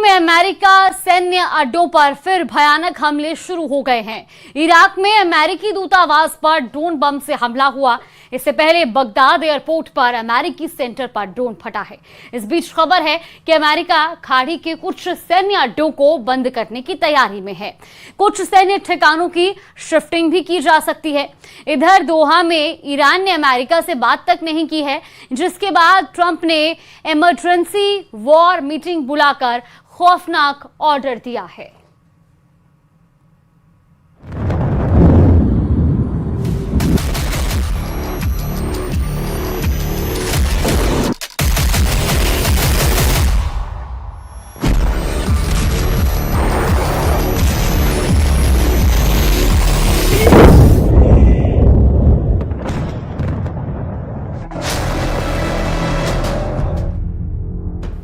में अमेरिका सैन्य अड्डों पर फिर भयानक हमले शुरू हो गए हैं। इराक में अमेरिकी दूतावास पर ड्रोन बम से हमला हुआ। इससे पहले बगदाद एयरपोर्ट पर अमेरिकी सेंटर पर ड्रोन फटा है। इस बीच खबर है कि अमेरिका खाड़ी के कुछ सैन्य अड्डों को बंद करने की तैयारी में है। कुछ सैन्य ठिकानों की शिफ्टिंग भी की जा सकती है। इधर दोहा में ईरान ने अमेरिका से बात तक नहीं की है, जिसके बाद ट्रंप ने इमरजेंसी वॉर मीटिंग बुलाकर खौफनाक ऑर्डर दिया है।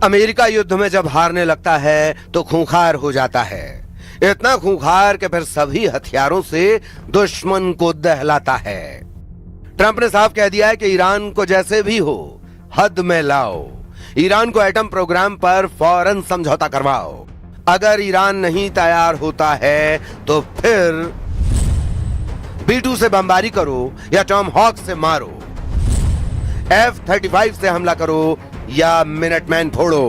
अमेरिका युद्ध में जब हारने लगता है तो खूंखार हो जाता है, इतना खूंखार कि फिर सभी हथियारों से दुश्मन को दहलाता है। ट्रंप ने साफ कह दिया है कि ईरान को जैसे भी हो हद में लाओ, ईरान को एटम प्रोग्राम पर फौरन समझौता करवाओ। अगर ईरान नहीं तैयार होता है तो फिर B-2 से बमबारी करो या टॉम हॉक से मारो, F-35 से हमला करो या मिनटमैन फोड़ो।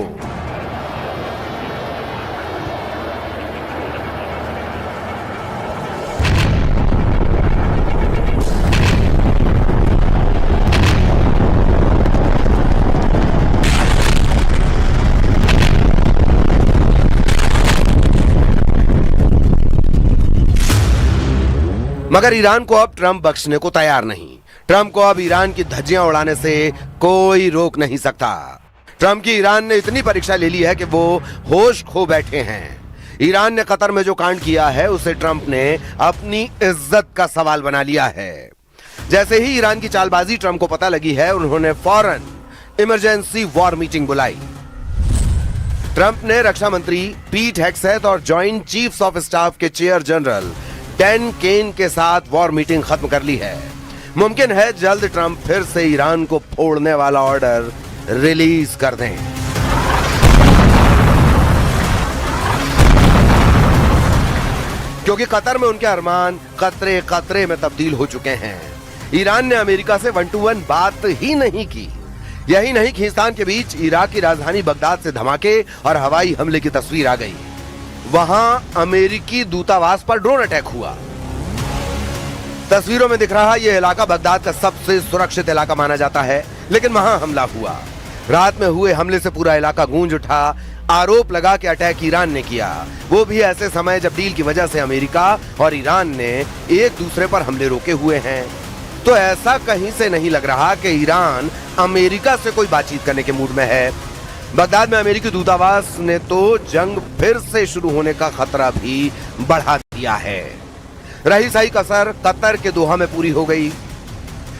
मगर ईरान को अब ट्रंप बख्शने को तैयार नहीं। ट्रंप को अब ईरान की धज्जियां उड़ाने से कोई रोक नहीं सकता। ट्रंप की ईरान ने इतनी परीक्षा ले ली है कि वो होश खो बैठे हैं। ईरान ने कतर में जो कांड किया है उसे ट्रंप ने अपनी इज्जत का सवाल बना लिया है। जैसे ही ईरान की चालबाजी ट्रंप को पता लगी है, उन्होंने फौरन इमरजेंसी वॉर मीटिंग बुलाई। ट्रंप ने रक्षा मंत्री पीट हेग्सेथ और जॉइंट चीफ्स ऑफ स्टाफ के चेयर जनरल डैन केन के साथ वॉर मीटिंग खत्म कर ली है। मुमकिन है जल्द ट्रंप फिर से ईरान को फोड़ने वाला ऑर्डर रिलीज कर दें। क्योंकि कतर में उनके अरमान कतरे कतरे में तब्दील हो चुके हैं। ईरान ने अमेरिका से 1-to-1 बात ही नहीं की। यही नहीं, खींचतान के बीच इराक की राजधानी बगदाद से धमाके और हवाई हमले की तस्वीर आ गई। वहां अमेरिकी दूतावास पर ड्रोन अटैक हुआ। तस्वीरों में दिख रहा यह इलाका बगदाद का सबसे सुरक्षित इलाका माना जाता है, लेकिन वहां हमला हुआ। रात में हुए हमले से पूरा इलाका गूंज उठा। आरोप लगा कि अटैक ईरान ने किया, वो भी ऐसे समय जब डील की वजह से अमेरिका और ईरान ने एक दूसरे पर हमले रोके हुए हैं। तो ऐसा कहीं से नहीं लग रहा कि ईरान अमेरिका से कोई बातचीत करने के मूड में है। बगदाद में अमेरिकी दूतावास ने तो जंग फिर से शुरू होने का खतरा भी बढ़ा दिया है। रही सही कसर कतर के दोहा में पूरी हो गई,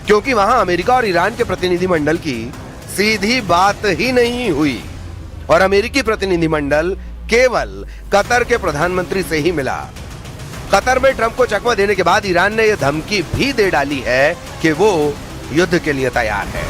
क्योंकि वहां अमेरिका और ईरान के प्रतिनिधिमंडल की सीधी बात ही नहीं हुई और अमेरिकी प्रतिनिधिमंडल केवल कतर के प्रधानमंत्री से ही मिला। कतर में ट्रंप को चकमा देने के बाद ईरान ने यह धमकी भी दे डाली है कि वो युद्ध के लिए तैयार है।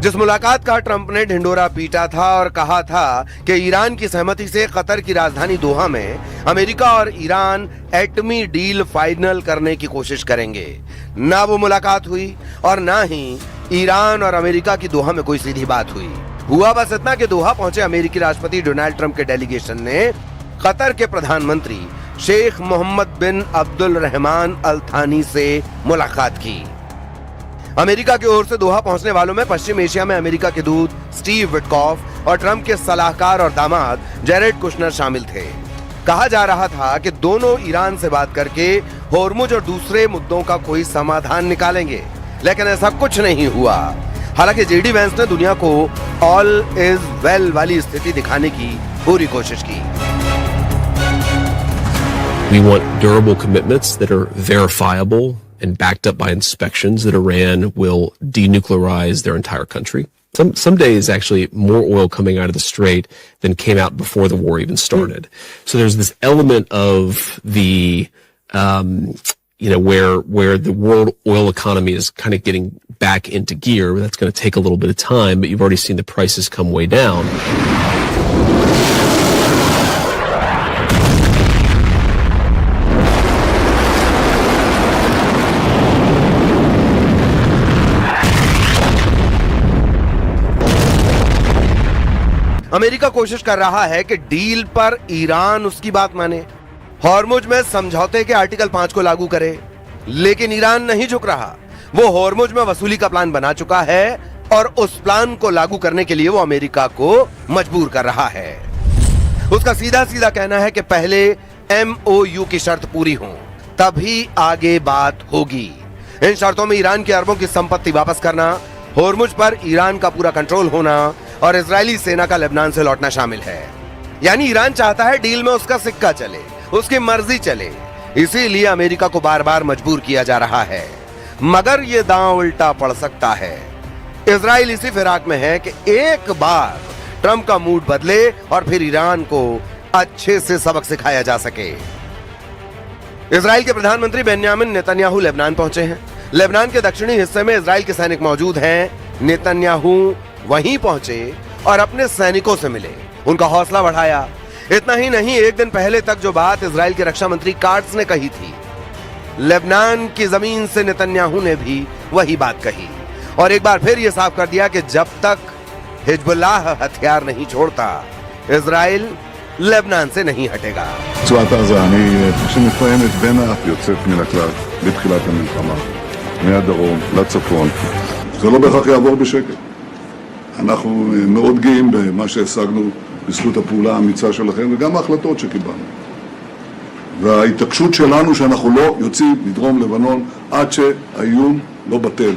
जिस मुलाकात का ट्रंप ने ढिंडोरा पीटा था और कहा था कि ईरान की सहमति से कतर की राजधानी दोहा में अमेरिका और ईरान एटमी डील फाइनल करने की कोशिश करेंगे, ना वो मुलाकात हुई और ना ही ईरान और अमेरिका की दोहा में कोई सीधी बात हुई। हुआ बस इतना कि दोहा पहुंचे अमेरिकी राष्ट्रपति डोनाल्ड ट्रंप के डेलीगेशन ने कतर के प्रधानमंत्री शेख मोहम्मद बिन अब्दुल रहमान अल थानी से मुलाकात की। अमेरिका की ओर से दोहा पहुंचने वालों में पश्चिम एशिया में अमेरिका के दूत स्टीव विटकॉफ और ट्रंप के सलाहकार और दामाद जेरेड कुशनर शामिल थे। कहा जा रहा था कि दोनों ईरान से बात करके होर्मुज और दूसरे मुद्दों का कोई समाधान निकालेंगे, लेकिन ऐसा कुछ नहीं हुआ। हालांकि जेडी वेंस ने दुनिया को ऑल इज वेल वाली स्थिति दिखाने की पूरी कोशिश की। We want durable commitments that are verifiable and backed up by inspections that Iran will denuclearize their entire country. Some days, actually, more oil coming out of the Strait than came out before the war even started. So there's this element of the, where the world oil economy is kind of getting back into gear. That's going to take a little bit of time, but you've already seen the prices come way down. America कोशिश कर रहा है कि deal पर Iran उसकी बात माने, Hormuz में समझौते के आर्टिकल 5 को लागू करे, लेकिन ईरान नहीं झुक रहा। वो हॉर्मुज में वसूली का प्लान बना चुका है और उस प्लान को लागू करने के लिए वो अमेरिका को मजबूर कर रहा है। उसका सीधा सीधा कहना है कि पहले MOU की शर्त पूरी हो, तभी आगे बात होगी। इन शर्तों में ईरान के अरबों की संपत्ति वापस करना, हॉर्मुज पर ईरान का पूरा कंट्रोल होना और इजरायली सेना का लेबनान से लौटना शामिल है। यानी ईरान चाहता है डील में उसका सिक्का चले, उसकी मर्जी चले, इसीलिए अमेरिका को बार बार मजबूर किया जा रहा है। मगर यह दांव उल्टा पड़ सकता है। इजराइल इसी फिराक में है कि एक बार ट्रंप का मूड बदले और फिर ईरान को अच्छे से सबक सिखाया जा सके। इजराइल के प्रधानमंत्री बेन्यामिन नेतन्याहू लेबनान पहुंचे हैं। लेबनान के दक्षिणी हिस्से में इजराइल के सैनिक मौजूद हैं। नेतन्याहू वहीं पहुंचे और अपने सैनिकों से मिले, उनका हौसला बढ़ाया। इतना ही नहीं, एक दिन पहले तक जो बात इजराइल के रक्षा मंत्री काट्स ने कही थी, लेबनान की जमीन से नेतन्याहू ने भी वही बात कही और एक बार फिर यह साफ कर दिया कि जब तक हिजबुल्लाह हथियार नहीं छोड़ता, इजराइल लेबनान से नहीं हटेगा। רצועת עזה, שמתפעמת בין היוצאת מן הכלל בתחילת המלחמה, מהדרום לצפון, זה לא בהכרח יעבור בשקט. אנחנו מאוד גאים במה שהשגנו בזכות הפעולה האמיצה שלכם וגם ההחלטות שקיבלנו. וההתעקשות שלנו שאנחנו לא יוצאים מדרום לבנון עד שהאיום לא בטל.